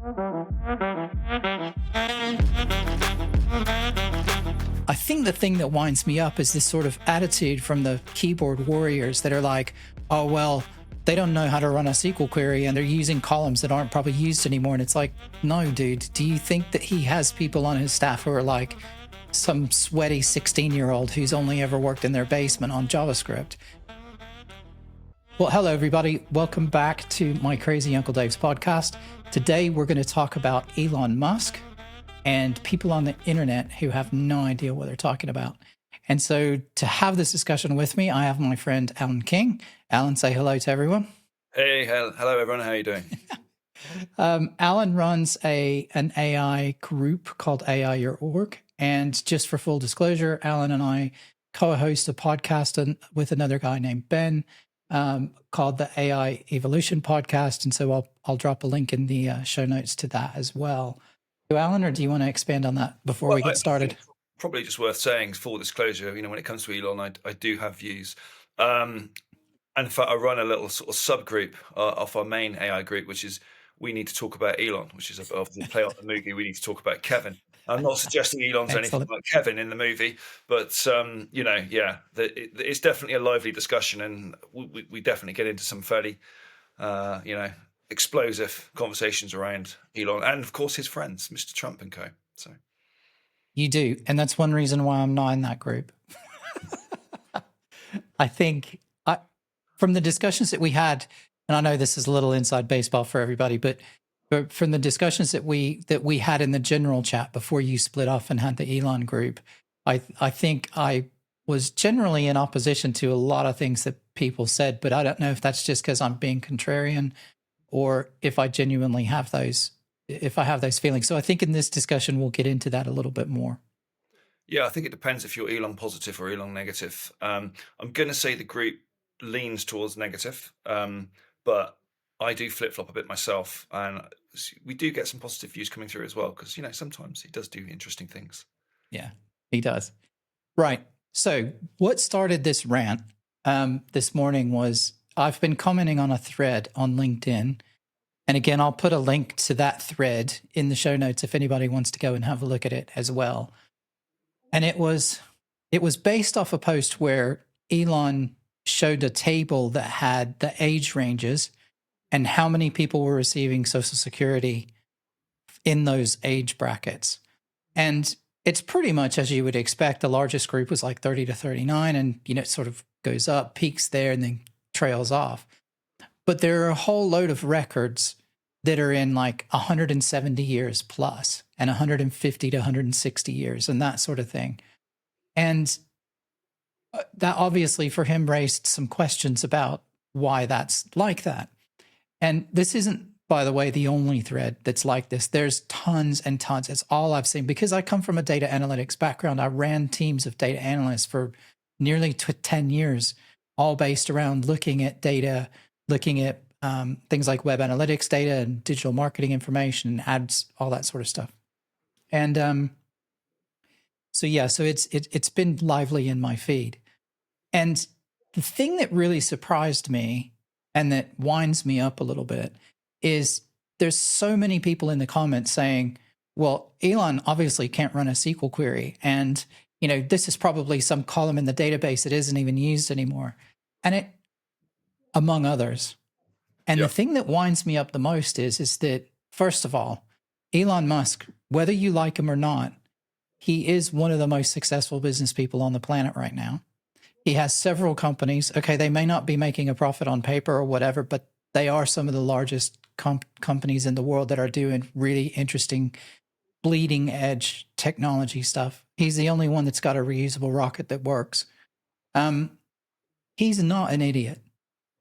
I think the thing that winds me up is this sort of attitude from the keyboard warriors that are like, oh, well, they don't know how to run a SQL query and they're using columns that aren't probably used anymore. And it's like, no, dude, do you think that he has people on his staff who are like some sweaty 16-year-old who's only ever worked in their basement on JavaScript? Well, hello, everybody. Welcome back to my Crazy Uncle Dave's podcast. Today, we're going to talk about Elon Musk and people on the internet who have no idea what they're talking about. And so to have this discussion with me, I have my friend Alan King. Alan, say hello to everyone. Hey, hello everyone. How are you doing? Alan runs an AI group called AI.org. And just for full disclosure, Alan and I co-host a podcast with another guy named Ben called the AI Evolution Podcast. And so I'll drop a link in the show notes to that as well. So Alan, or do you want to expand on that before we get started? Probably just worth saying, full disclosure, when it comes to Elon, I do have views. And in fact, I run a little sort of subgroup of our main AI group, which is We Need to Talk About Elon, which is obviously a play on the movie We Need to Talk About Kevin. I'm not suggesting Elon's anything like Kevin in the movie, but it's definitely a lively discussion, and we definitely get into some fairly, explosive conversations around Elon and, of course, his friends, Mr. Trump and co. So you do, and that's one reason why I'm not in that group. I think from the discussions that we had, and I know this is a little inside baseball for everybody, but from the discussions that we had in the general chat before you split off and had the Elon group, I think I was generally in opposition to a lot of things that people said, but I don't know if that's just because I'm being contrarian or if I genuinely have those feelings. So I think in this discussion, we'll get into that a little bit more. Yeah, I think it depends if you're Elon positive or Elon negative. I'm going to say the group leans towards negative, but I do flip-flop a bit myself, and we do get some positive views coming through as well, because, sometimes he does do interesting things. Yeah, he does. Right. So what started this rant this morning was I've been commenting on a thread on LinkedIn. And again, I'll put a link to that thread in the show notes if anybody wants to go and have a look at it as well. And it was based off a post where Elon showed a table that had the age ranges and how many people were receiving Social Security in those age brackets. And it's pretty much as you would expect. The largest group was like 30 to 39, and it sort of goes up, peaks there, and then trails off. But there are a whole load of records that are in like 170 years plus and 150 to 160 years and that sort of thing. And that obviously for him raised some questions about why that's like that. And this isn't, by the way, the only thread that's like this. There's tons and tons. It's all I've seen because I come from a data analytics background. I ran teams of data analysts for nearly 10 years, all based around looking at data, looking at things like web analytics data and digital marketing information and ads, all that sort of stuff. And so it's been lively in my feed. And the thing that really surprised me and that winds me up a little bit is there's so many people in the comments saying, well, Elon obviously can't run a SQL query. And, this is probably some column in the database that isn't even used anymore. And it, among others. And The thing that winds me up the most is that, first of all, Elon Musk, whether you like him or not, he is one of the most successful business people on the planet right now. He has several companies. Okay, they may not be making a profit on paper or whatever, but they are some of the largest companies in the world that are doing really interesting, bleeding edge technology stuff. He's the only one that's got a reusable rocket that works. He's not an idiot.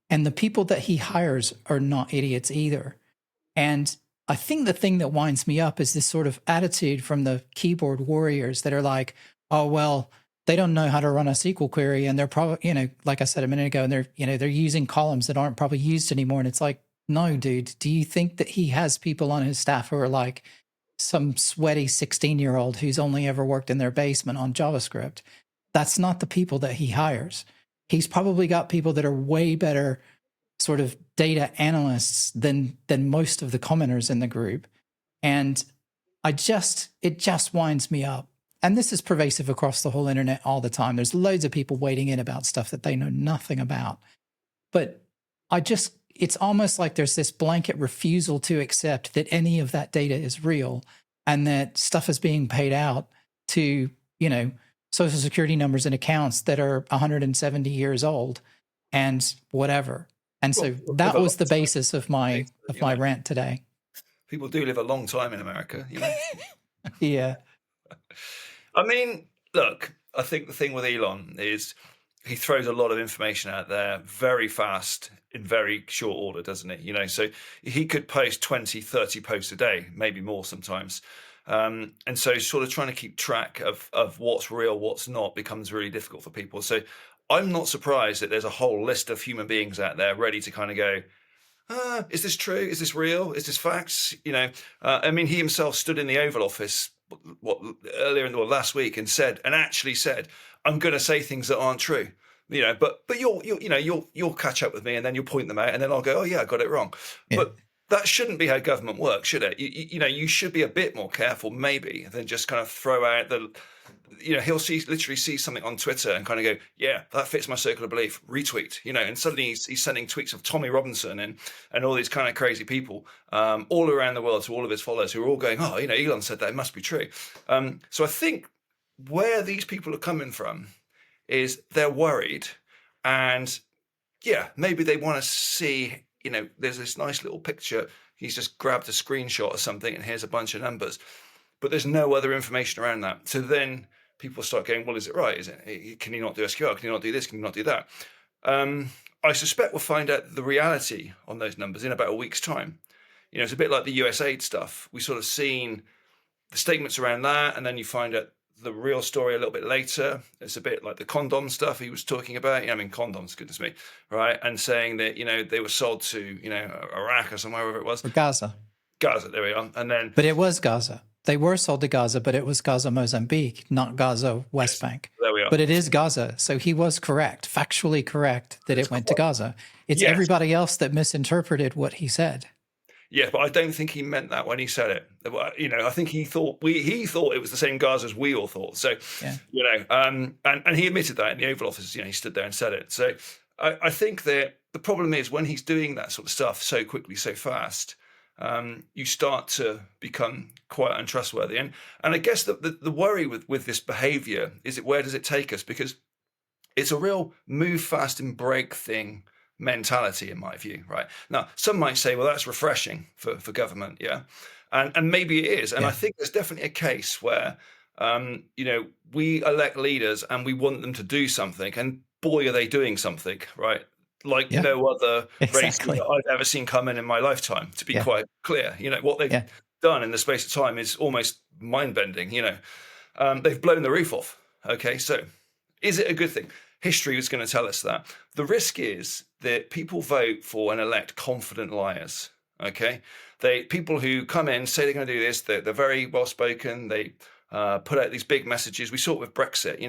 And the people that he hires are not idiots either. And I think the thing that winds me up is this sort of attitude from the keyboard warriors that are like, oh, well, they don't know how to run a SQL query. And they're probably, like I said a minute ago, and they're using columns that aren't probably used anymore. And it's like, no, dude, do you think that he has people on his staff who are like some sweaty 16-year-old who's only ever worked in their basement on JavaScript? That's not the people that he hires. He's probably got people that are way better sort of data analysts than most of the commenters in the group. And it just winds me up. And this is pervasive across the whole internet all the time. There's loads of people wading in about stuff that they know nothing about. But it's almost like there's this blanket refusal to accept that any of that data is real and that stuff is being paid out to, social security numbers and accounts that are 170 years old and whatever. And so that was the basis of my rant today. People do live a long time in America, Yeah. I mean, look, I think the thing with Elon is he throws a lot of information out there very fast in very short order, doesn't he? So he could post 20, 30 posts a day, maybe more sometimes. And so sort of trying to keep track of what's real, what's not becomes really difficult for people. So I'm not surprised that there's a whole list of human beings out there ready to kind of go, is this true? Is this real? Is this facts? I mean, he himself stood in the Oval Office last week and actually said, I'm going to say things that aren't true. But you'll catch up with me and then you'll point them out and then I'll go, oh yeah, I got it wrong. Yeah. But that shouldn't be how government works, should it? You should be a bit more careful, maybe, than just kind of throw out he'll literally see something on Twitter and kind of go, yeah, that fits my circle of belief, retweet, and suddenly he's sending tweets of Tommy Robinson and all these kind of crazy people all around the world to all of his followers who are all going, oh, Elon said that, it must be true. So I think where these people are coming from is they're worried and yeah, maybe they want to see, there's this nice little picture. He's just grabbed a screenshot or something and here's a bunch of numbers, but there's no other information around that. So then people start going, well, is it right? Can you not do SQL? Can you not do this? Can you not do that? I suspect we'll find out the reality on those numbers in about a week's time. It's a bit like the USAID stuff. We sort of seen the statements around that, and then you find out the real story a little bit later. It's a bit like the condom stuff he was talking about. Condoms, goodness me, right? And saying that, they were sold to, Iraq or somewhere, wherever it was. Or Gaza. Gaza, there we are. And then... But it was Gaza. They were sold to Gaza, but it was Gaza, Mozambique, not Gaza, West Bank. There we are. But it is Gaza. So he was correct, factually correct, that it went to Gaza. It's everybody else that misinterpreted what he said. Yeah, but I don't think he meant that when he said it. I think he thought it was the same Gaza as we all thought. So, and he admitted that in the Oval Office. He stood there and said it. So I think that the problem is when he's doing that sort of stuff so quickly, so fast, you start to become quite untrustworthy. And I guess the worry with this behavior is where does it take us? Because it's a real move fast and break thing mentality, in my view, right? Now, some might say, well, that's refreshing for government, yeah? And maybe it is. And I think there's definitely a case where, we elect leaders and we want them to do something, and boy, are they doing something, right? Like no other race that I've ever seen come in my lifetime, to be quite clear. What they've done in the space of time is almost mind-bending, They've blown the roof off, okay? So is it a good thing? History is going to tell us that. The risk is that people vote for and elect confident liars, okay? People who come in, say they're going to do this, they're very well-spoken, they put out these big messages. We saw it with Brexit,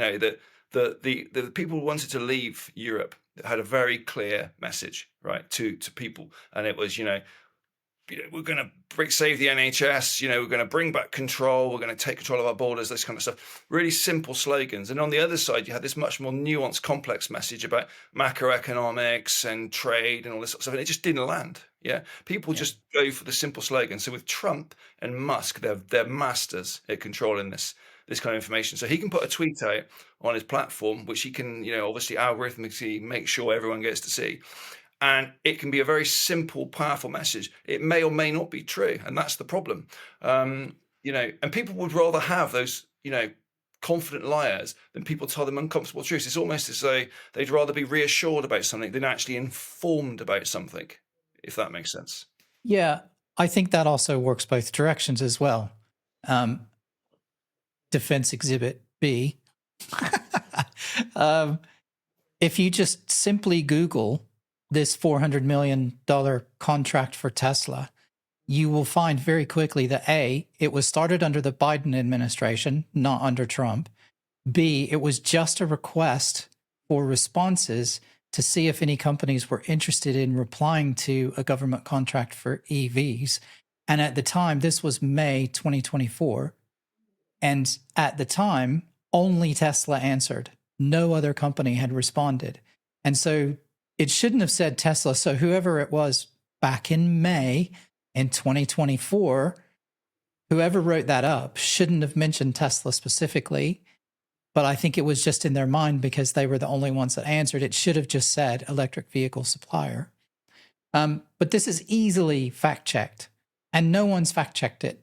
that the people who wanted to leave Europe had a very clear message, right, to people. And it was, we're going to save the NHS, we're going to bring back control, we're going to take control of our borders, this kind of stuff. Really simple slogans. And on the other side, you had this much more nuanced, complex message about macroeconomics and trade and all this sort of stuff. And it just didn't land. Yeah. People just go for the simple slogan. So with Trump and Musk, they're masters at controlling this kind of information. So he can put a tweet out on his platform, which he can, obviously algorithmically make sure everyone gets to see. And it can be a very simple, powerful message. It may or may not be true. And that's the problem. And people would rather have those, confident liars than people tell them uncomfortable truths. It's almost as though they'd rather be reassured about something than actually informed about something, if that makes sense. Yeah, I think that also works both directions as well. Defense Exhibit B. If you just simply Google this $400 million contract for Tesla, you will find very quickly that A, it was started under the Biden administration, not under Trump. B, it was just a request for responses to see if any companies were interested in replying to a government contract for EVs. And at the time, this was May 2024. And at the time, only Tesla answered. No other company had responded. And so it shouldn't have said Tesla. So whoever it was back in May in 2024, whoever wrote that up shouldn't have mentioned Tesla specifically. But I think it was just in their mind because they were the only ones that answered. It should have just said electric vehicle supplier. But this is easily fact checked, and no one's fact checked it.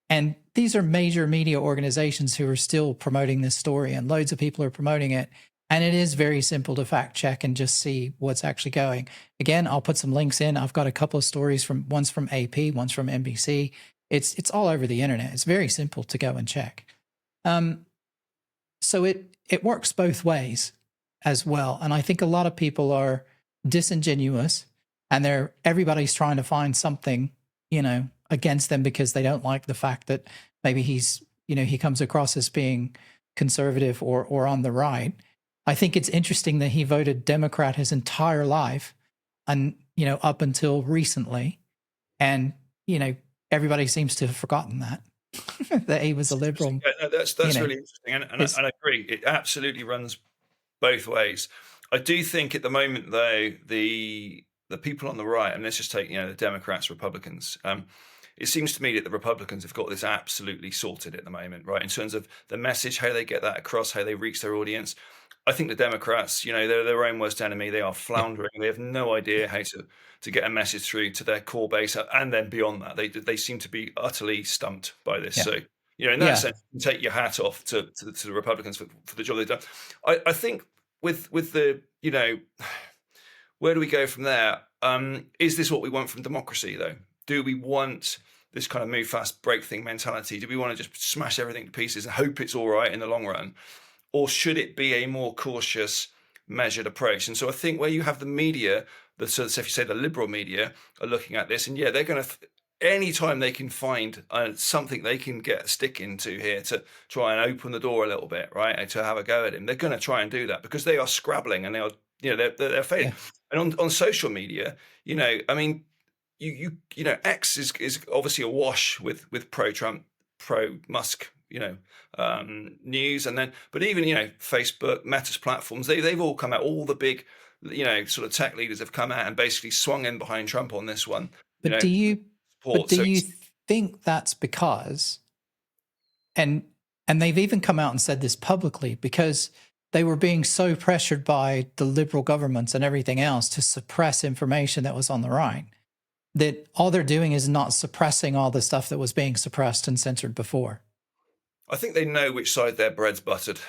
And these are major media organizations who are still promoting this story, and loads of people are promoting it. And it is very simple to fact check and just see what's actually going. Again, I'll put some links in. I've got a couple of stories one's from AP, one's from NBC. It's all over the internet. It's very simple to go and check. So it works both ways as well. And I think a lot of people are disingenuous, and everybody's trying to find something, against them because they don't like the fact that maybe he comes across as being conservative or on the right. I think it's interesting that he voted Democrat his entire life and, up until recently. And, everybody seems to have forgotten that. That he was a liberal. Yeah, that's really interesting, and I agree. It absolutely runs both ways. I do think at the moment, though, the people on the right, and let's just take the Democrats, Republicans. It seems to me that the Republicans have got this absolutely sorted at the moment, right? In terms of the message, how they get that across, how they reach their audience. I think the Democrats, they're their own worst enemy. They are floundering. They have no idea how to get a message through to their core base, and then beyond that, they seem to be utterly stumped by this. Yeah. So, in that sense, you can take your hat off to the Republicans for the job they've done. I think with the, where do we go from there? Is this what we want from democracy, though? Do we want this kind of move fast, break thing mentality? Do we want to just smash everything to pieces and hope it's all right in the long run? Or should it be a more cautious, measured approach? And so I think where you have the media, so if you say the liberal media are looking at this, and they're going to, anytime they can find something they can get a stick into here to try and open the door a little bit, right, and to have a go at him, they're going to try and do that because they are scrabbling and they are, they're failing. Yeah. And on social media, I mean, X is obviously awash with pro-Trump, pro-Musk, news, and then, but even Facebook, Meta's platforms, they've all come out. All the big, sort of tech leaders have come out and basically swung in behind Trump on this one. But do you think that's because, and they've even come out and said this publicly, because they were being so pressured by the liberal governments and everything else to suppress information that was on the right, that all they're doing is not suppressing all the stuff that was being suppressed and censored before? I think they know which side their bread's buttered,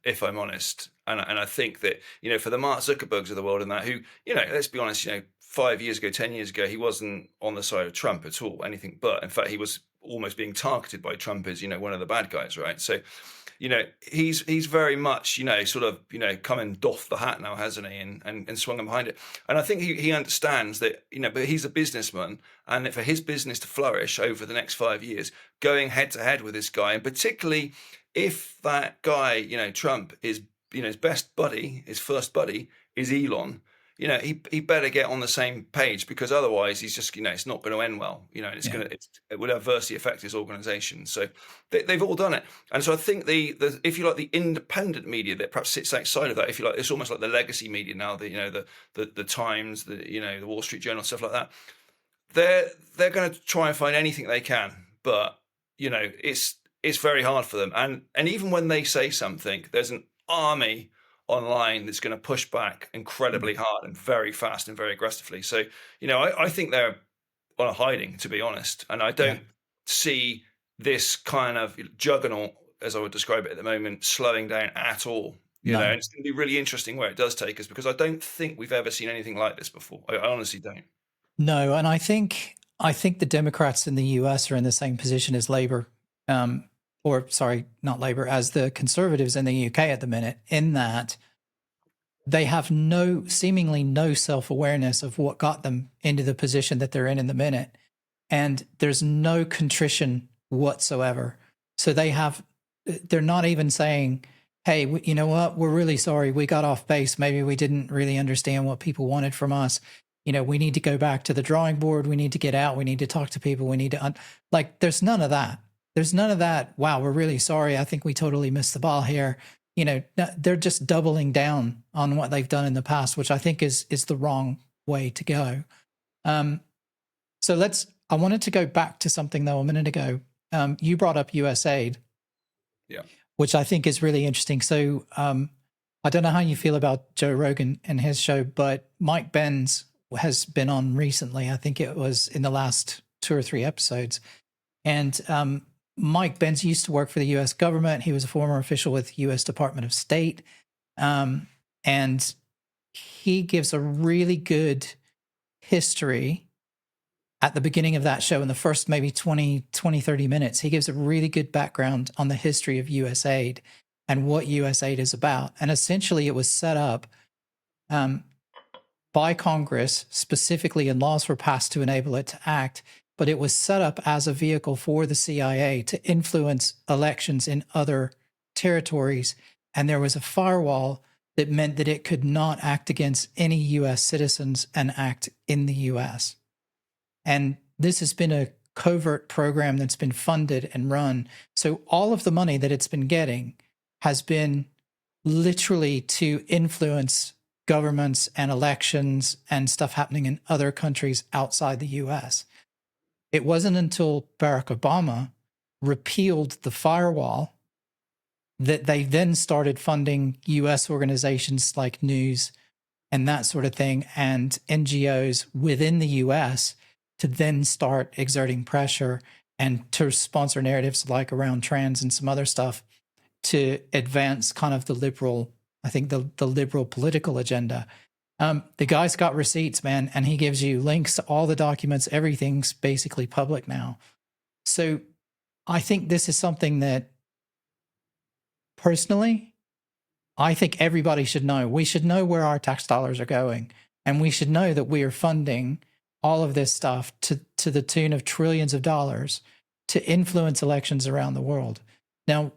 if I'm honest. And I think that, for the Mark Zuckerbergs of the world and that, who, let's be honest, 5 years ago, 10 years ago, he wasn't on the side of Trump at all, anything but. In fact, he was almost being targeted by Trump as, one of the bad guys, right? So, he's very much, sort of, come and doff the hat now, hasn't he? And swung him behind it. And I think he understands that, but he's a businessman, and that for his business to flourish over the next 5 years, going head to head with this guy, and particularly if that guy, Trump, is, his best buddy, his first buddy is Elon, he better get on the same page, because otherwise he's just, it's not going to end well, and it will adversely affect his organization. So they've all done it. And so I think the if you like, the independent media that perhaps sits outside of that, if you like, it's almost like the legacy media now, the Times, the Wall Street Journal, stuff like that. They're going to try and find anything they can, but it's very hard for them. And even when they say something, there's an army online that's going to push back incredibly hard and very fast and very aggressively. So, I think they're on a hiding, to be honest. And I don't see this kind of juggernaut, as I would describe it at the moment, slowing down at all. And it's going to be really interesting where it does take us, because I don't think we've ever seen anything like this before. I honestly don't. No, and I think the Democrats in the US are in the same position as Labour, as the Conservatives in the UK at the minute, in that they have seemingly no self-awareness of what got them into the position that they're in the minute. And there's no contrition whatsoever. So they're not even saying, hey, you know what, we're really sorry, we got off base. Maybe we didn't really understand what people wanted from us. we need to go back to the drawing board. We need to get out. We need to talk to people. We need to, there's none of that. There's none of that. Wow, we're really sorry. I think we totally missed the ball here. They're just doubling down on what they've done in the past, which I think is the wrong way to go. So I wanted to go back to something though a minute ago. You brought up USAID, yeah, which I think is really interesting. So I don't know how you feel about Joe Rogan and his show, but Mike Benz has been on recently. I think it was in the last 2 or 3 episodes. And Mike Benz used to work for the U.S. government. He was a former official with U.S. Department of State. And he gives a really good history at the beginning of that show. In the first maybe 20, 30 minutes, he gives a really good background on the history of USAID and what USAID is about. And essentially it was set up by Congress specifically, and laws were passed to enable it to act, but it was set up as a vehicle for the CIA to influence elections in other territories. And there was a firewall that meant that it could not act against any US citizens and act in the US. And this has been a covert program that's been funded and run. So all of the money that it's been getting has been literally to influence governments and elections and stuff happening in other countries outside the US. It wasn't until Barack Obama repealed the firewall that they then started funding US organizations like News and that sort of thing, and NGOs within the US to then start exerting pressure and to sponsor narratives like around trans and some other stuff to advance kind of the liberal, I think the liberal political agenda. The guy's got receipts, man, and he gives you links to all the documents. Everything's basically public now. So I think this is something that personally, I think everybody should know. We should know where our tax dollars are going, and we should know that we are funding all of this stuff to the tune of trillions of dollars to influence elections around the world. Now,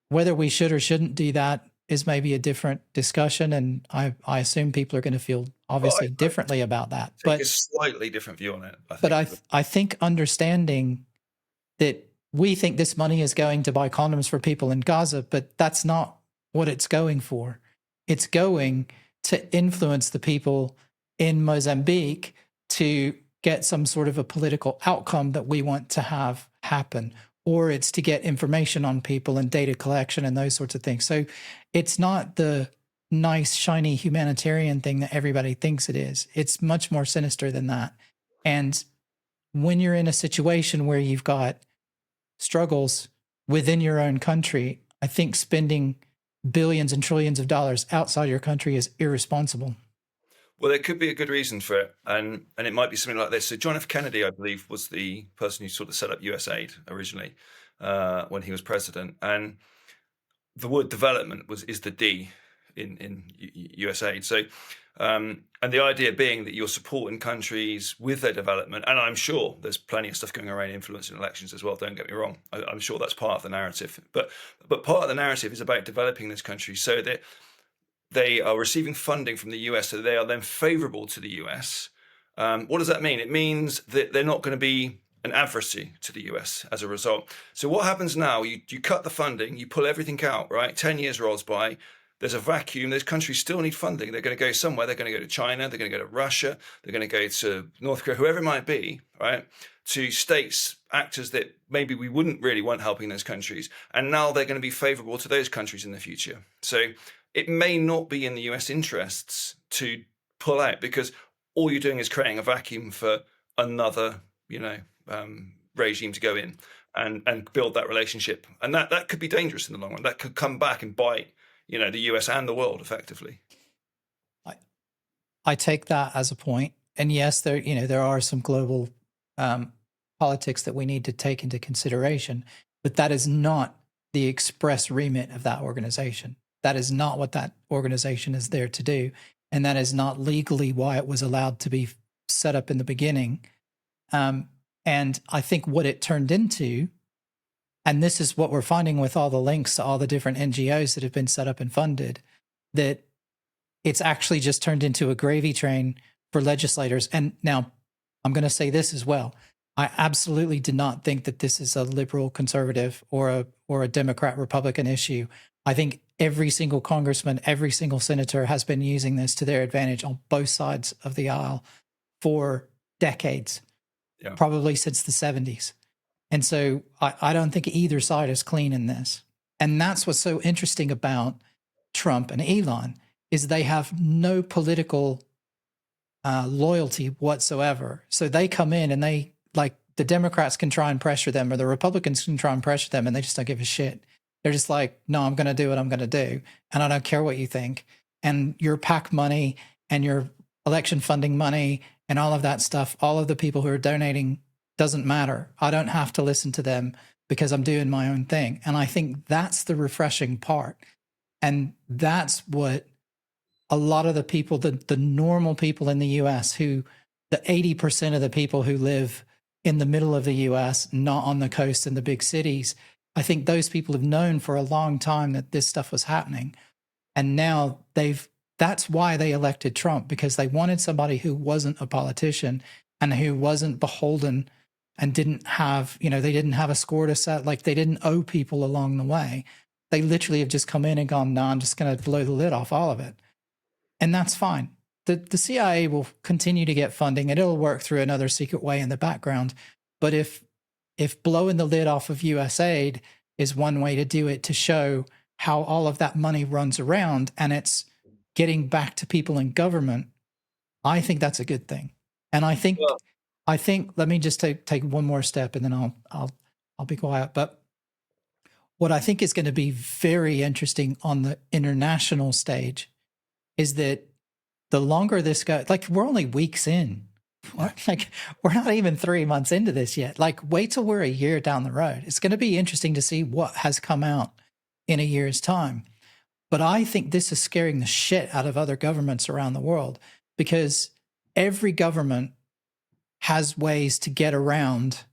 whether we should or shouldn't do that is maybe a different discussion, and I assume people are going to feel obviously differently about that. But a slightly different view on it. I think understanding that we think this money is going to buy condoms for people in Gaza, but that's not what it's going for. It's going to influence the people in Mozambique to get some sort of a political outcome that we want to have happen, or it's to get information on people and data collection and those sorts of things. So it's not the nice, shiny humanitarian thing that everybody thinks it is. It's much more sinister than that. And when you're in a situation where you've got struggles within your own country, I think spending billions and trillions of dollars outside your country is irresponsible. Well, there could be a good reason for it, and it might be something like this. So John F. Kennedy, I believe, was the person who sort of set up USAID originally when he was president. And the word development is the D in USAID. So, and the idea being that you're supporting countries with their development, and I'm sure there's plenty of stuff going around influencing elections as well. Don't get me wrong. I'm sure that's part of the narrative. But part of the narrative is about developing this country so that they are receiving funding from the US, so they are then favorable to the US. What does that mean? It means that they're not going to be an adversary to the US as a result. So what happens now, you cut the funding, you pull everything out, right? 10 years rolls by, there's a vacuum, those countries still need funding. They're going to go somewhere, they're going to go to China, they're going to go to Russia, they're going to go to North Korea, whoever it might be, right? To states, actors that maybe we wouldn't really want helping those countries. And now they're going to be favorable to those countries in the future. So it may not be in the US interests to pull out, because all you're doing is creating a vacuum for another, regime to go in and build that relationship. And that could be dangerous in the long run. That could come back and bite, the US and the world effectively. I take that as a point. And yes, there are some global politics that we need to take into consideration, but that is not the express remit of that organization. That is not what that organization is there to do. And that is not legally why it was allowed to be set up in the beginning. And I think what it turned into, and this is what we're finding with all the links to all the different NGOs that have been set up and funded, that it's actually just turned into a gravy train for legislators. And now I'm going to say this as well. I absolutely did not think that this is a liberal conservative or a Democrat Republican issue. I think every single congressman, every single senator has been using this to their advantage on both sides of the aisle for decades, Yeah. probably since the 70s. And so I don't think either side is clean in this. And that's what's so interesting about Trump and Elon is they have no political loyalty whatsoever. So they come in and they, like, the Democrats can try and pressure them or the Republicans can try and pressure them and they just don't give a shit. They're just like, no, I'm going to do what I'm going to do. And I don't care what you think. And your PAC money and your election funding money and all of that stuff, all of the people who are donating doesn't matter. I don't have to listen to them because I'm doing my own thing. And I think that's the refreshing part. And that's what a lot of the people, the normal people in the US, who the 80% of the people who live in the middle of the US, not on the coast in the big cities, I think those people have known for a long time that this stuff was happening. And now that's why they elected Trump, because they wanted somebody who wasn't a politician and who wasn't beholden and didn't have, they didn't have a score to set, like they didn't owe people along the way. They literally have just come in and gone, no, I'm just going to blow the lid off all of it. And that's fine. The CIA will continue to get funding and it'll work through another secret way in the background. But if blowing the lid off of US aid is one way to do it, to show how all of that money runs around and it's getting back to people in government, I think that's a good thing. And I think let me just take one more step and then I'll be quiet. But what I think is going to be very interesting on the international stage is that the longer this goes, like we're only weeks in, like we're not even 3 months into this yet. Like wait till we're a year down the road. It's going to be interesting to see what has come out in a year's time. But I think this is scaring the shit out of other governments around the world, because every government has ways to get around,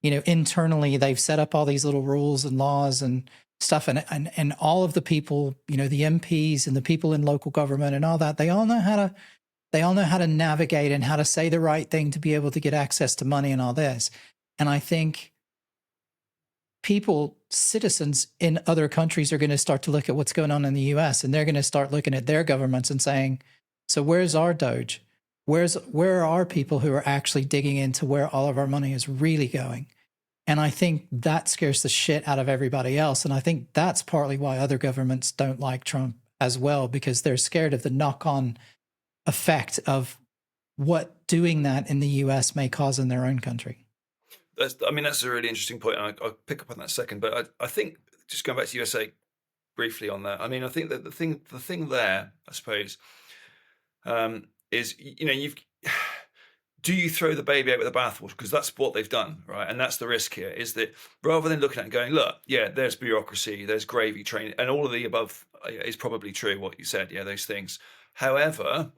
internally they've set up all these little rules and laws and stuff, and all of the people, the MPs and the people in local government and all that, they all know how to navigate and how to say the right thing to be able to get access to money and all this. And I think citizens in other countries are going to start to look at what's going on in the US, and they're going to start looking at their governments and saying, so where's our Doge? Where are people who are actually digging into where all of our money is really going? And I think that scares the shit out of everybody else. And I think that's partly why other governments don't like Trump as well, because they're scared of the knock-on effect of what doing that in the US may cause in their own country. That's a really interesting point, and I'll pick up on that second. But I think, just going back to USA briefly on that, I think that the thing there, I suppose, is do you throw the baby out with the bathwater? Because that's what they've done, right? And that's the risk here, is that rather than looking at it and going, look, yeah, there's bureaucracy, there's gravy train, and all of the above is probably true, what you said, yeah, those things. However,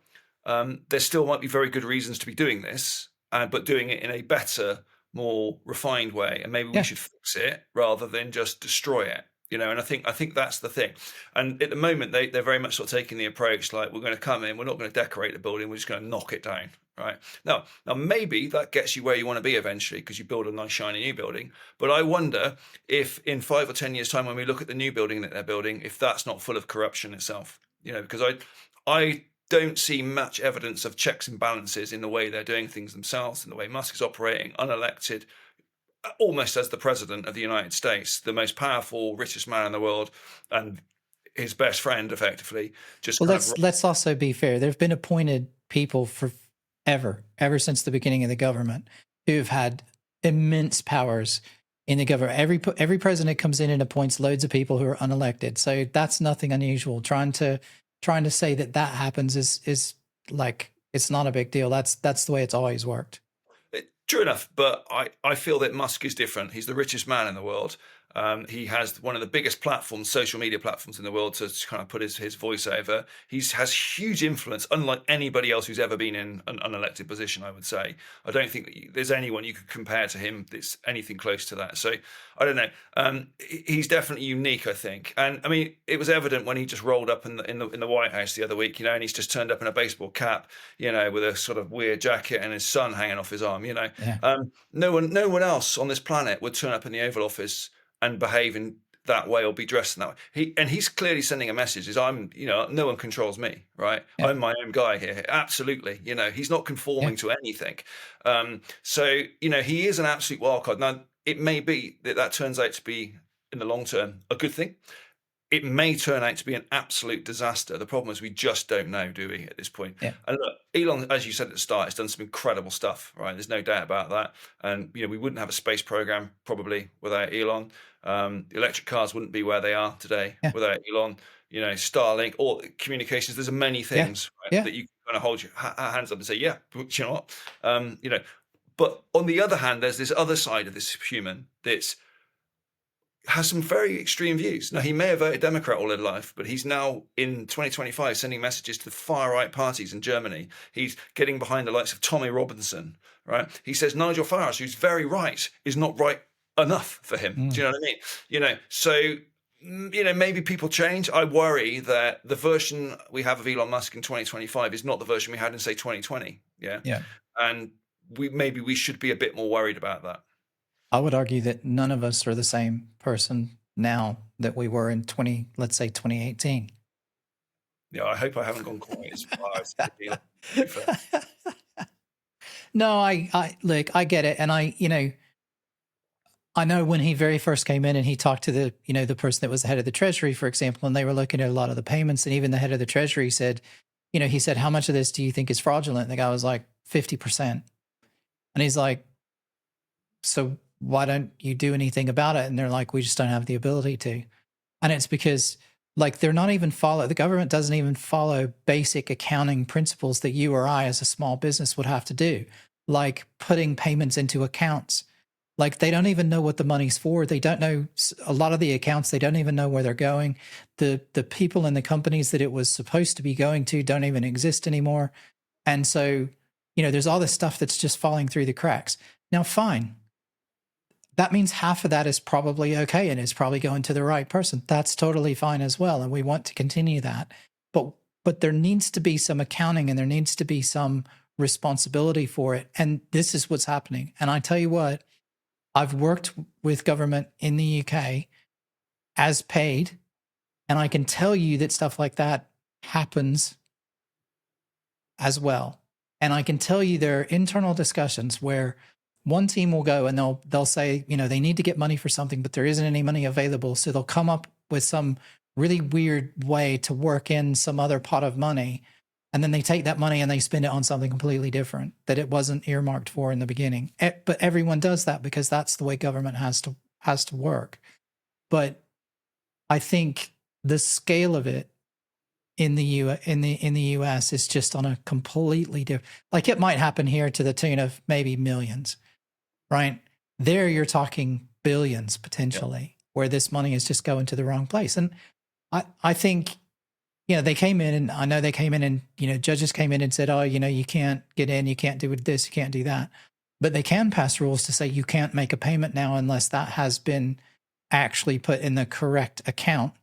there still might be very good reasons to be doing this, but doing it in a better, more refined way, and maybe we should fix it rather than just destroy it. And I think that's the thing. And at the moment, they're very much sort of taking the approach like, we're going to come in, we're not going to decorate the building, we're just going to knock it down, right? Now maybe that gets you where you want to be eventually, because you build a nice shiny new building. But I wonder if in 5 or 10 years' time, when we look at the new building that they're building, if that's not full of corruption itself, because I don't see much evidence of checks and balances in the way they're doing things themselves, in the way Musk is operating, unelected, almost as the president of the United States, the most powerful, richest man in the world, and his best friend, effectively. Let's also be fair. There have been appointed people ever since the beginning of the government, who've had immense powers in the government. Every president comes in and appoints loads of people who are unelected. So that's nothing unusual. Trying to say that happens is like, it's not a big deal. That's the way it's always worked. True enough, but I feel that Musk is different. He's the richest man in the world. He has one of the biggest platforms, social media platforms in the world, to kind of put his voice over. He has huge influence, unlike anybody else who's ever been in an unelected position, I would say. I don't think that there's anyone you could compare to him that's anything close to that. So I don't know. He's definitely unique, I think. And I mean, it was evident when he just rolled up in the White House the other week, and he's just turned up in a baseball cap, with a sort of weird jacket and his son hanging off his arm. Yeah. No one else on this planet would turn up in the Oval Office and behave in that way or be dressed in that way. He's clearly sending a message: is no one controls me, right? Yeah. I'm my own guy here. Absolutely, he's not conforming to anything. So he is an absolute wild card. Now, it may be that turns out to be in the long term a good thing. It may turn out to be an absolute disaster. The problem is we just don't know, do we, at this point? Yeah. And look, Elon, as you said at the start, has done some incredible stuff, right? There's no doubt about that. And we wouldn't have a space program probably without Elon. The electric cars wouldn't be where they are today without Elon. Starlink, or communications. There's many things right, that you can kind of hold your hands up and say, yeah, you know what? But on the other hand, there's this other side of this human that's has some very extreme views. Now, he may have voted Democrat all his life, but he's now in 2025 sending messages to the far right parties in Germany. He's getting behind the likes of Tommy Robinson, right? He says Nigel Farage, who's very right, is not right enough for him. Do you know what I mean? So maybe people change. I worry that the version we have of Elon Musk in 2025 is not the version we had in, say, 2020. Yeah. And we should be a bit more worried about that. I would argue that none of us are the same person now that we were in let's say 2018. Yeah, I hope I haven't gone quite as far as No, I get it. And I know when he very first came in and he talked to the person that was the head of the Treasury, for example, and they were looking at a lot of the payments, and even the head of the Treasury said, he said, how much of this do you think is fraudulent? And the guy was like 50%. And he's like, so why don't you do anything about it? And they're like, we just don't have the ability to. And it's because they're not even the government doesn't even follow basic accounting principles that you or I as a small business would have to do, like putting payments into accounts. They don't even know what the money's for. They don't know a lot of the accounts. They don't even know where they're going. The people in the companies that it was supposed to be going to don't even exist anymore. And so, there's all this stuff that's just falling through the cracks. Now, fine. That means half of that is probably okay and is probably going to the right person. That's totally fine as well. And we want to continue that. But there needs to be some accounting and there needs to be some responsibility for it. And this is what's happening. And I tell you what, I've worked with government in the UK as paid, and I can tell you that stuff like that happens as well. And I can tell you there are internal discussions where one team will go and they'll say, they need to get money for something, but there isn't any money available. So they'll come up with some really weird way to work in some other pot of money. And then they take that money and they spend it on something completely different that it wasn't earmarked for in the beginning. But everyone does that because that's the way government has to work. But I think the scale of it in the US is just on a completely different. It might happen here to the tune of maybe millions, right? There you're talking billions potentially, where this money is just going to the wrong place. And I think. They came in and I know they came in and, judges came in and said, oh, you can't get in, you can't do this, you can't do that. But they can pass rules to say you can't make a payment now unless that has been actually put in the correct account,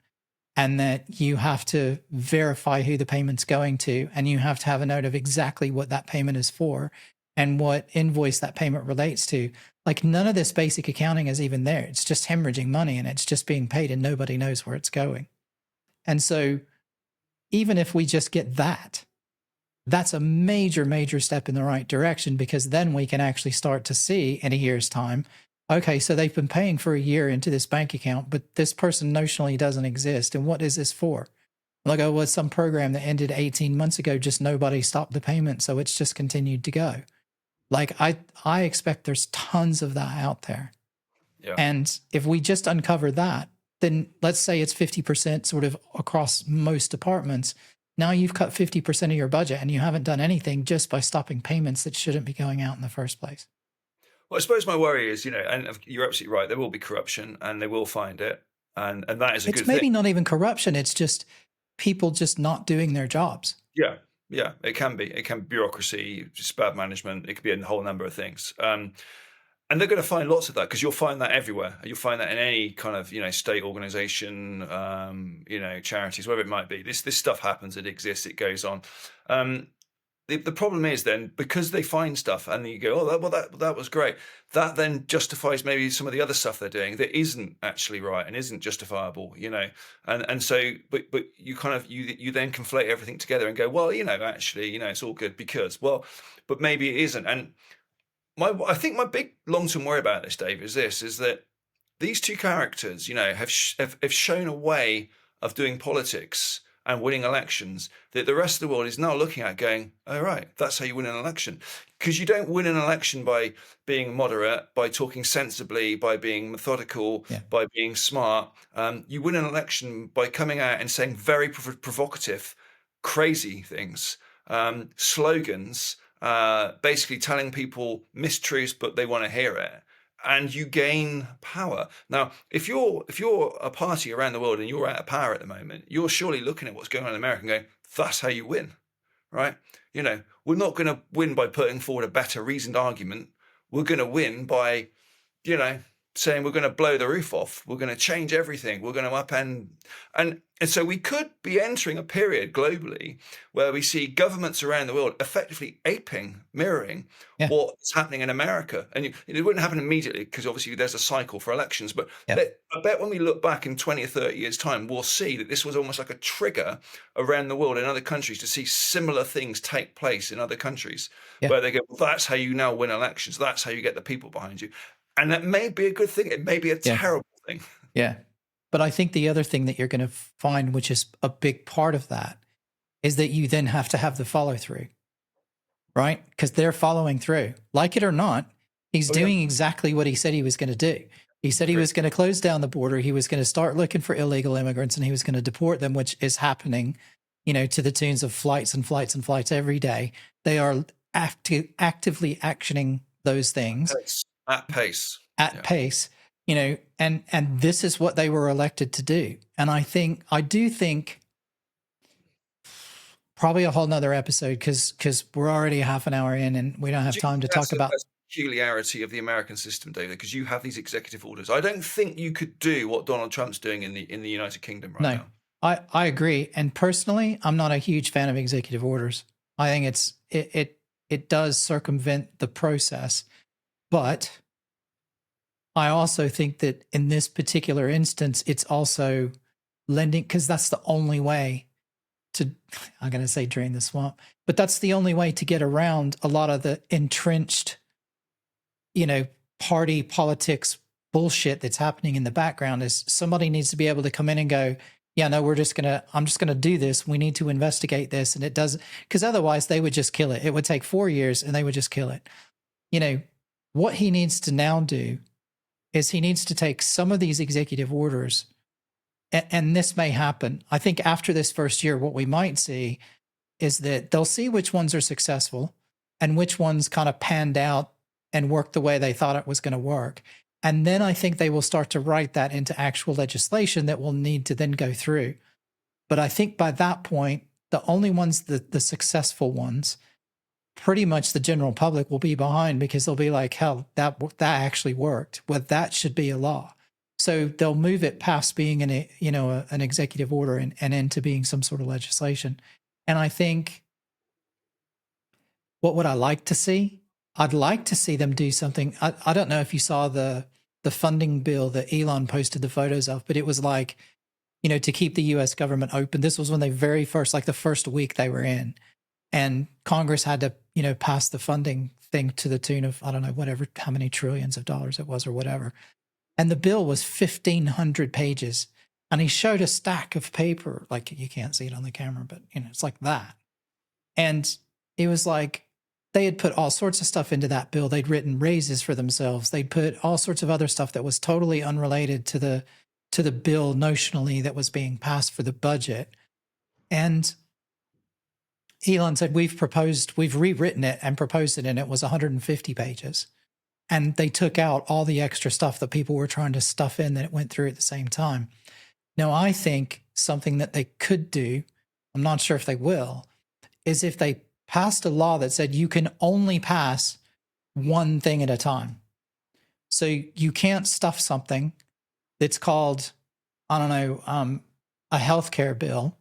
and that you have to verify who the payment's going to, and you have to have a note of exactly what that payment is for and what invoice that payment relates to. None of this basic accounting is even there. It's just hemorrhaging money and it's just being paid and nobody knows where it's going. And so even if we just get that, that's a major, major step in the right direction, because then we can actually start to see in a year's time, okay, so they've been paying for a year into this bank account, but this person notionally doesn't exist. And what is this for? Oh, well, some program that ended 18 months ago, just nobody stopped the payment. So it's just continued to go. I expect there's tons of that out there. Yeah. And if we just uncover that, then let's say it's 50% sort of across most departments. Now you've cut 50% of your budget and you haven't done anything just by stopping payments that shouldn't be going out in the first place. Well, I suppose my worry is, and you're absolutely right, there will be corruption and they will find it. And that is a It's good thing. maybe not even corruption. It's just people just not doing their jobs. Yeah. Yeah. It can be. It can be bureaucracy, just bad management. It could be a whole number of things. And they're going to find lots of that because you'll find that everywhere. You'll find that in any kind of state organization, charities, whatever it might be. This stuff happens. It exists. It goes on. The problem is then because they find stuff and you go, oh, that was great. That then justifies maybe some of the other stuff they're doing that isn't actually right and isn't justifiable, And so, but you kind of you then conflate everything together and go, well, actually, it's all good because, well, but maybe it isn't. And I think my big long-term worry about this, Dave, is that these two characters, have shown a way of doing politics and winning elections that the rest of the world is now looking at going, oh, right, that's how you win an election. Because you don't win an election by being moderate, by talking sensibly, by being methodical, by being smart. You win an election by coming out and saying very provocative, crazy things, slogans, basically telling people mistruths, but they want to hear it. And you gain power. Now, if you're a party around the world and you're out of power at the moment, you're surely looking at what's going on in America and going, that's how you win, right? We're not going to win by putting forward a better reasoned argument. We're going to win by, saying we're going to blow the roof off. We're going to change everything. We're going to upend. And so we could be entering a period globally where we see governments around the world effectively mirroring what's happening in America. And it wouldn't happen immediately because obviously there's a cycle for elections. But I bet when we look back in 20 or 30 years' time, we'll see that this was almost like a trigger around the world in other countries to see similar things take place in other countries where they go, well, that's how you now win elections. That's how you get the people behind you. And that may be a good thing. It may be a terrible thing. Yeah. But I think the other thing that you're going to find, which is a big part of that, is that you then have to have the follow through, right? Because they're following through. Like it or not, he's doing exactly what he said he was going to do. He said he was going to close down the border. He was going to start looking for illegal immigrants and he was going to deport them, which is happening, to the tunes of flights and flights and flights every day. They are actively actioning those things. At pace. Pace, and this is what they were elected to do. And I do think probably a whole nother episode because we're already half an hour in and we don't have time to talk about the peculiarity of the American system, David, because you have these executive orders. I don't think you could do what Donald Trump's doing in the United Kingdom right now. I agree. And personally, I'm not a huge fan of executive orders. I think it does circumvent the process. But I also think that in this particular instance, it's also lending, because that's the only way to, I'm going to say drain the swamp, but that's the only way to get around a lot of the entrenched, party politics bullshit that's happening in the background. Is somebody needs to be able to come in and go, yeah, no, I'm just going to do this. We need to investigate this. And it doesn't, because otherwise they would just kill it. It would take 4 years and they would just kill it. What he needs to now do is he needs to take some of these executive orders, and this may happen. I think after this first year, what we might see is that they'll see which ones are successful and which ones kind of panned out and worked the way they thought it was going to work. And then I think they will start to write that into actual legislation that will need to then go through. But I think by that point, the only ones, the successful ones, pretty much the general public will be behind because they'll be like, hell, that actually worked. Well, that should be a law. So they'll move it past being an executive order and into being some sort of legislation. And I think, what would I like to see? I'd like to see them do something. I don't know if you saw the funding bill that Elon posted the photos of, but it was like, to keep the US government open. This was when they very first, like the first week they were in. And Congress had to, pass the funding thing to the tune of, I don't know, whatever, how many trillions of dollars it was or whatever. And the bill was 1,500 pages. And he showed a stack of paper, like you can't see it on the camera, but, it's like that. And it was like they had put all sorts of stuff into that bill. They'd written raises for themselves. They'd put all sorts of other stuff that was totally unrelated to the bill notionally that was being passed for the budget. And Elon said, we've rewritten it and proposed it, and it was 150 pages. and they took out all the extra stuff that people were trying to stuff in that it went through at the same time. Now, I think something that they could do, I'm not sure if they will, is if they passed a law that said you can only pass one thing at a time. So you can't stuff something that's called, I don't know, a healthcare bill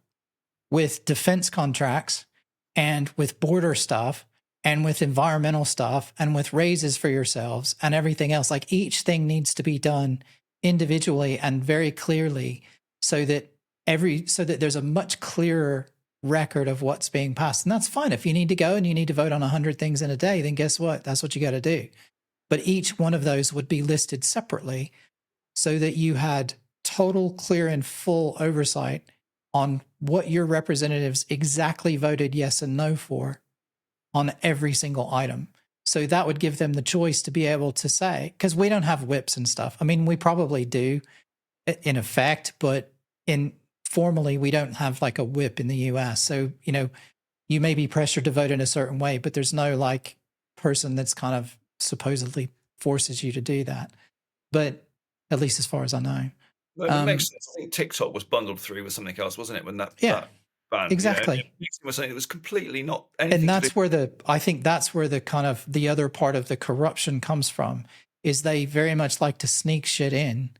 with defense contracts and with border stuff and with environmental stuff and with raises for yourselves and everything else. Like each thing needs to be done individually and very clearly so that there's a much clearer record of what's being passed. And that's fine. If you need to go and you need to vote on 100 things in a day, then guess what? That's what you got to do. But each one of those would be listed separately so that you had total, clear, and full oversight on what your representatives exactly voted yes and no for on every single item. So that would give them the choice to be able to say, because we don't have whips and stuff. I mean, we probably do in effect, but formally, we don't have like a whip in the US. So, you may be pressured to vote in a certain way, but there's no like person that's kind of supposedly forces you to do that. But at least as far as I know. No, it makes sense. I think TikTok was bundled through with something else, wasn't it? When that ban, exactly. It was something that was completely not anything. And that's where I think that's where the kind of the other part of the corruption comes from, is they very much like to sneak shit in,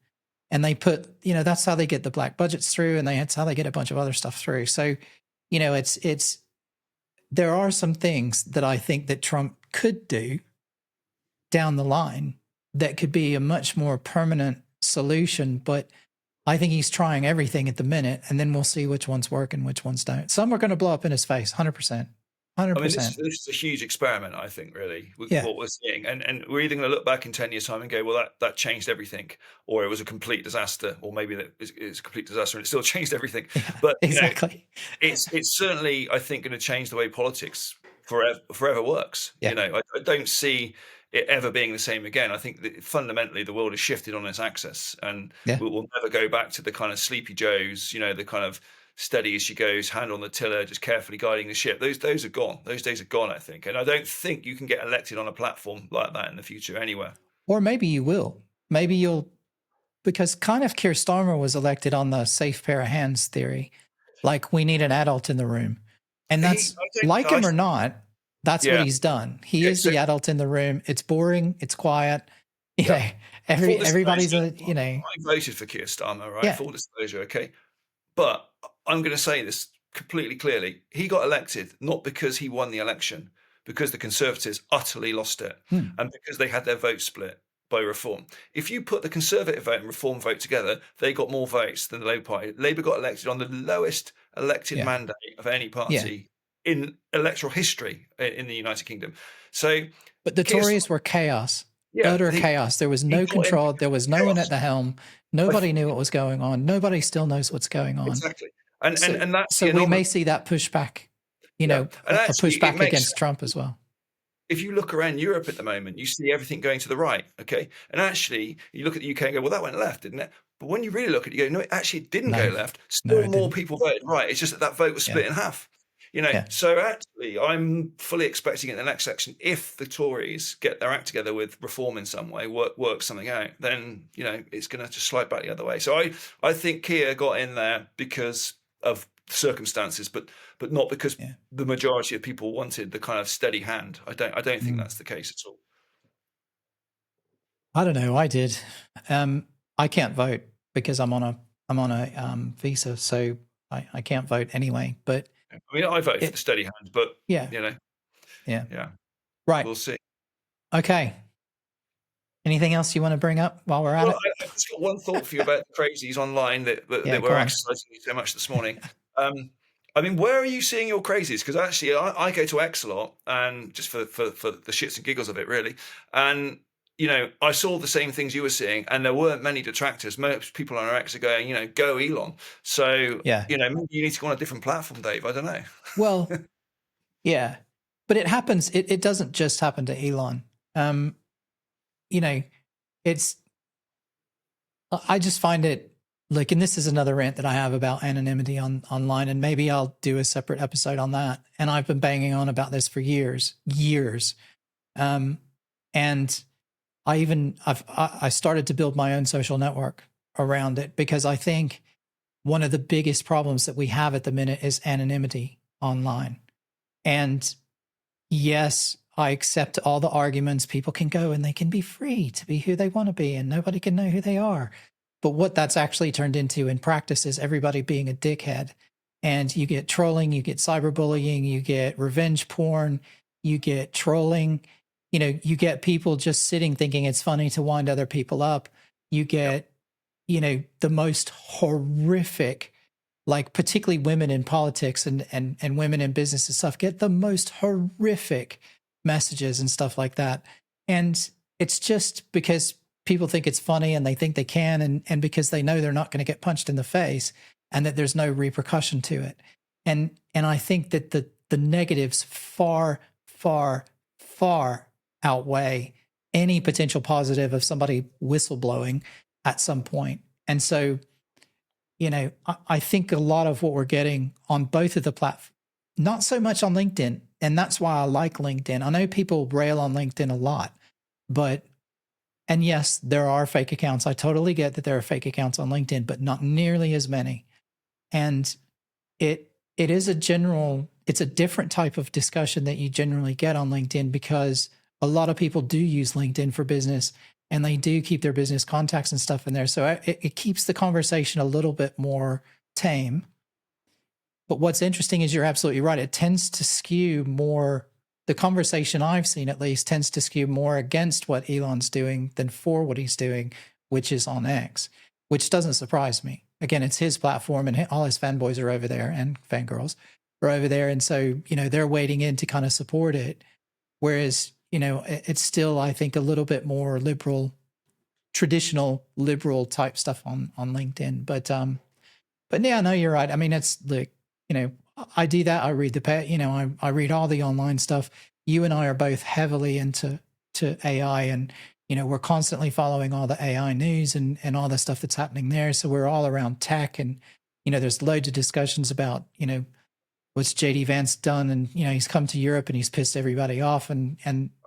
and they put, that's how they get the black budgets through, and that's how they get a bunch of other stuff through. So, there are some things that I think that Trump could do down the line that could be a much more permanent solution, but I think he's trying everything at the minute, and then we'll see which ones work and which ones don't. Some are going to blow up in his face, 100%. 100%. I mean, this is a huge experiment, I think, really, with what we're seeing. And we're either going to look back in 10 years' time and go, well, that changed everything, or it was a complete disaster, or maybe it's a complete disaster and it still changed everything. Yeah, but exactly. It's certainly, I think, going to change the way politics forever works. Yeah. I don't see it ever being the same again. I think that fundamentally the world has shifted on its axis, and we'll never go back to the kind of sleepy Joes, the kind of steady as she goes, hand on the tiller, just carefully guiding the ship. Those are gone. Those days are gone, I think. And I don't think you can get elected on a platform like that in the future anywhere. Or maybe you will. Maybe you'll, because kind of Keir Starmer was elected on the safe pair of hands theory. Like, we need an adult in the room. And that's, like him or not, that's what he's done. He is the adult in the room. It's boring. It's quiet. Everybody's I voted for Keir Starmer, right? Full disclosure, okay? But I'm going to say this completely clearly. He got elected not because he won the election, because the Conservatives utterly lost it, and because they had their vote split by Reform. If you put the Conservative vote and Reform vote together, they got more votes than the Labour Party. Labour got elected on the lowest elected mandate of any party in electoral history in the United Kingdom. So, but the Tories were chaos. Utter chaos. There was no control. There was no one at the helm. Nobody knew what was going on. Nobody still knows what's going on. Exactly. And that's so we may see that pushback, a pushback against Trump as well. If you look around Europe at the moment, you see everything going to the right, okay? And actually, you look at the UK and go, well, that went left, didn't it? But when you really look at it, you go, no, it actually didn't go left. Still more people voted right. It's just that vote was split in half. So actually, I'm fully expecting in the next election, if the Tories get their act together with Reform in some way, work something out, then it's going to just slide back the other way. So I think Keir got in there because of circumstances, but not because the majority of people wanted the kind of steady hand. I don't think that's the case at all. I don't know. I did. I can't vote because I'm on a visa, so I can't vote anyway. But I mean, I voted for the steady hand, but right. We'll see. Okay. Anything else you want to bring up while we're at it? I've just got one thought for you about the crazies online that were exercising you so much this morning. I mean, where are you seeing your crazies? Because actually, I go to X a lot, and just for the shits and giggles of it, really. And I saw the same things you were seeing, and there weren't many detractors. Most people on our X are going, go Elon. So, maybe you need to go on a different platform, Dave. I don't know. Well, yeah, but it happens. It doesn't just happen to Elon. I just find it like, and this is another rant that I have about anonymity online, and maybe I'll do a separate episode on that. And I've been banging on about this for years. And I started to build my own social network around it because I think one of the biggest problems that we have at the minute is anonymity online. And yes, I accept all the arguments. People can go and they can be free to be who they want to be, and nobody can know who they are. But what that's actually turned into in practice is everybody being a dickhead. And you get trolling, you get cyberbullying, you get revenge porn, you get trolling. You get people just sitting thinking it's funny to wind other people up. You Yep. get, the most horrific, like particularly women in politics and women in business and stuff, get the most horrific messages and stuff like that. And it's just because people think it's funny and they think they can, and because they know they're not going to get punched in the face and that there's no repercussion to it. And I think that the negatives far, far, far outweigh any potential positive of somebody whistleblowing at some point. And so, I think a lot of what we're getting on both of the platforms, not so much on LinkedIn, and that's why I like LinkedIn. I know people rail on LinkedIn a lot, but, and yes, there are fake accounts. I totally get that there are fake accounts on LinkedIn, but not nearly as many. And it is it's a different type of discussion that you generally get on LinkedIn because a lot of people do use LinkedIn for business and they do keep their business contacts and stuff in there. So it keeps the conversation a little bit more tame. But what's interesting is you're absolutely right. It tends to skew more, the conversation I've seen at least tends to skew more against what Elon's doing than for what he's doing, which is on X, which doesn't surprise me. Again, it's his platform and all his fanboys are over there and fangirls are over there. And so, they're wading in to kind of support it. Whereas, it's still, I think, a little bit more liberal, traditional liberal type stuff on LinkedIn. But yeah, no, you're right. I mean, it's like, I do that. I read I read all the online stuff. You and I are both heavily into AI, and we're constantly following all the AI news and all the stuff that's happening there. So we're all around tech, and there's loads of discussions about what's JD Vance done, and he's come to Europe and he's pissed everybody off,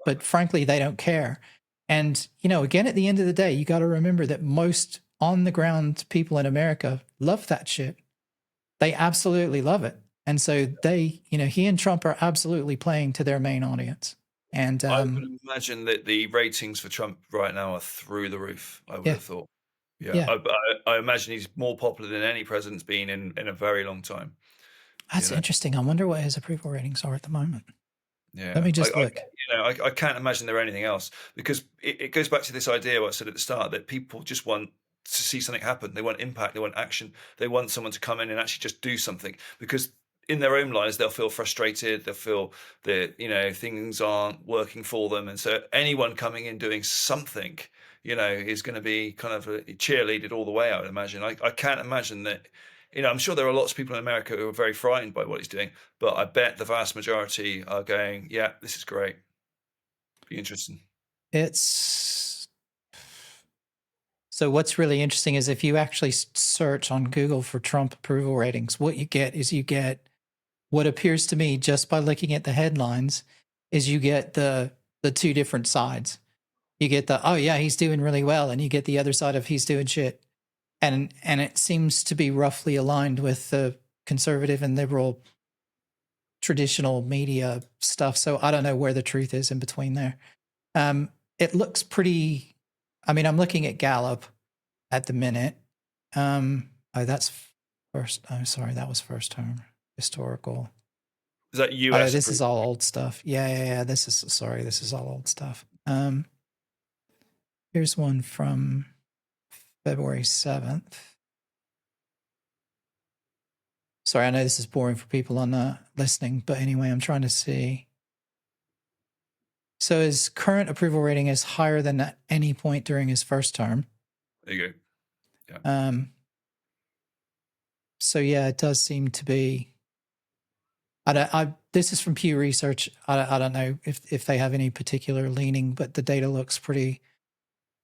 but frankly they don't care. And again, at the end of the day, you got to remember that most on the ground people in America love that shit. They absolutely love it. And so he and Trump are absolutely playing to their main audience. And I would imagine that the ratings for Trump right now are through the roof, I would yeah, have thought. Yeah, yeah, I imagine he's more popular than any president's been in a very long time, you that's know? interesting. I wonder what his approval ratings are at the moment. Let Yeah, me just look. I can't imagine they're anything else because it goes back to this idea what I said at the start that people just want to see something happen. They want impact. They want action. They want someone to come in and actually just do something because in their own lives they'll feel frustrated. They'll feel that things aren't working for them, and so anyone coming in doing something, is going to be kind of cheerleaded all the way. I would imagine. I can't imagine that. I'm sure there are lots of people in America who are very frightened by what he's doing, but I bet the vast majority are going, "Yeah, this is great. Be interesting." It's So what's really interesting is if you actually search on Google for Trump approval ratings, what you get is what appears to me just by looking at the headlines is you get the two different sides. You get the, oh yeah, he's doing really well, and you get the other side of he's doing shit. And it seems to be roughly aligned with the conservative and liberal traditional media stuff. So I don't know where the truth is in between there. It looks pretty. I mean, I'm looking at Gallup at the minute. That's first. I'm sorry, that was first term historical. Is that Oh, US this is approved? all old stuff. Yeah. This is all old stuff. Here's one from February 7th. Sorry, I know this is boring for people on listening, but anyway, I'm trying to see. So his current approval rating is higher than at any point during his first term. There you go. Yeah. So yeah, it does seem to be. This is from Pew Research. I don't know if they have any particular leaning, but the data looks pretty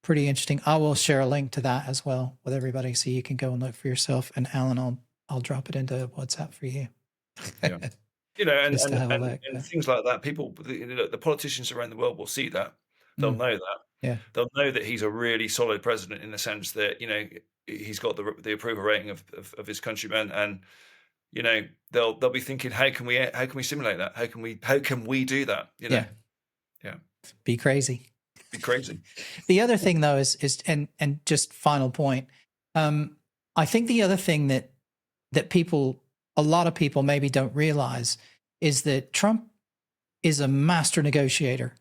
interesting. I will share a link to that as well with everybody, so you can go and look for yourself. And Alan, I'll drop it into WhatsApp for you. Yeah. And Just to and have a and look. and things like that, people, the politicians around the world will see that. They'll Mm. know that. Yeah. They'll know that he's a really solid president in the sense that, he's got the approval rating of his countrymen, and they'll be thinking, how can we simulate that? How can we do that? Yeah. Yeah. Be crazy. Be crazy. The other thing though is and just final point. I think the other thing that a lot of people maybe don't realize is that Trump is a master negotiator,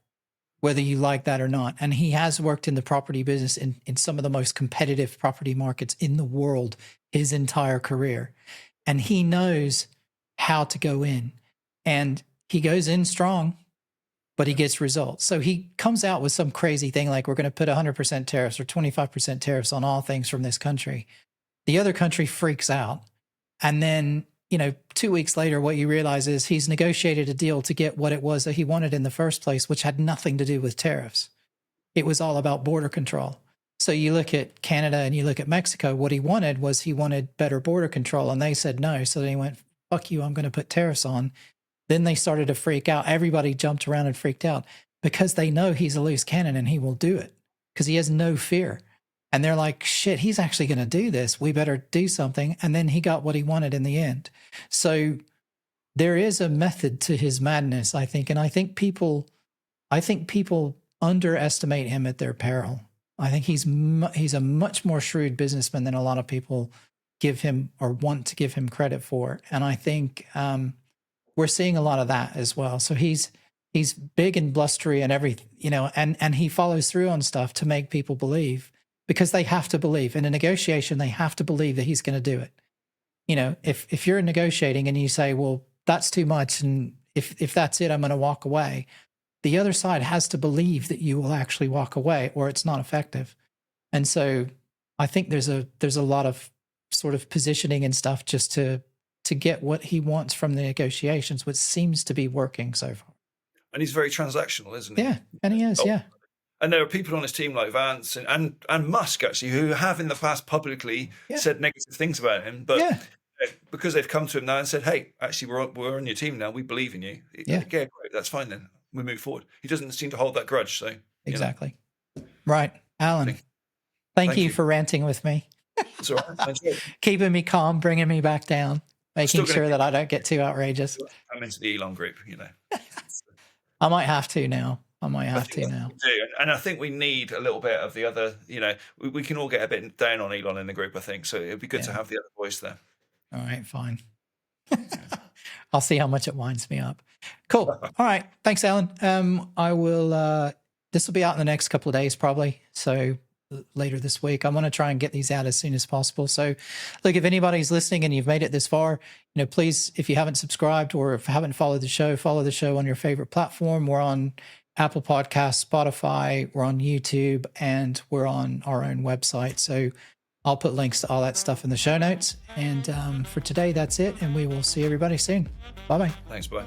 whether you like that or not. And he has worked in the property business in some of the most competitive property markets in the world his entire career. And he knows how to go in, and he goes in strong, but he gets results. So he comes out with some crazy thing like, we're going to put 100% tariffs or 25% tariffs on all things from this country. The other country freaks out. And then, 2 weeks later, what you realize is he's negotiated a deal to get what it was that he wanted in the first place, which had nothing to do with tariffs. It was all about border control. So you look at Canada and you look at Mexico, what he wanted better border control. And they said no. So then he went, fuck you, I'm going to put tariffs on. Then they started to freak out. Everybody jumped around and freaked out because they know he's a loose cannon and he will do it because he has no fear. And they're like, shit, he's actually going to do this. We better do something. And then he got what he wanted in the end. So there is a method to his madness, I think. And I think people underestimate him at their peril. I think he's a much more shrewd businessman than a lot of people give him or want to give him credit for. And I think we're seeing a lot of that as well. So he's big and blustery and everything, and he follows through on stuff to make people believe, because they have to believe. In a negotiation, they have to believe that he's going to do it. If you're negotiating and you say, well, that's too much, and if that's it, I'm going to walk away, the other side has to believe that you will actually walk away or it's not effective. And so I think there's a lot of sort of positioning and stuff just to get what he wants from the negotiations, which seems to be working so far. And he's very transactional, isn't he? Yeah, and he is, yeah. And there are people on his team like Vance and Musk, actually, who have in the past publicly said negative things about him. But because they've come to him now and said, hey, actually, we're on your team now. We believe in you. Yeah, great. That's fine then. We move forward. He doesn't seem to hold that grudge. So exactly. Right. Alan, thank you for ranting with me. It's all right. Keeping me calm, bringing me back down, making sure that I don't get too outrageous. I'm into the Elon group, I might have to now. And I think we need a little bit of the other, we can all get a bit down on Elon in the group, I think. So it'd be good to have the other voice there. All right, fine. I'll see how much it winds me up. Cool. All right. Thanks, Alan. I will, this will be out in the next couple of days, probably. So later this week, I want to try and get these out as soon as possible. So look, if anybody's listening and you've made it this far, please, if you haven't subscribed or if you haven't followed the show, follow the show on your favorite platform. We're on Apple Podcasts, Spotify, we're on YouTube, and we're on our own website. So I'll put links to all that stuff in the show notes. And for today, that's it. And we will see everybody soon. Bye-bye. Thanks, bye.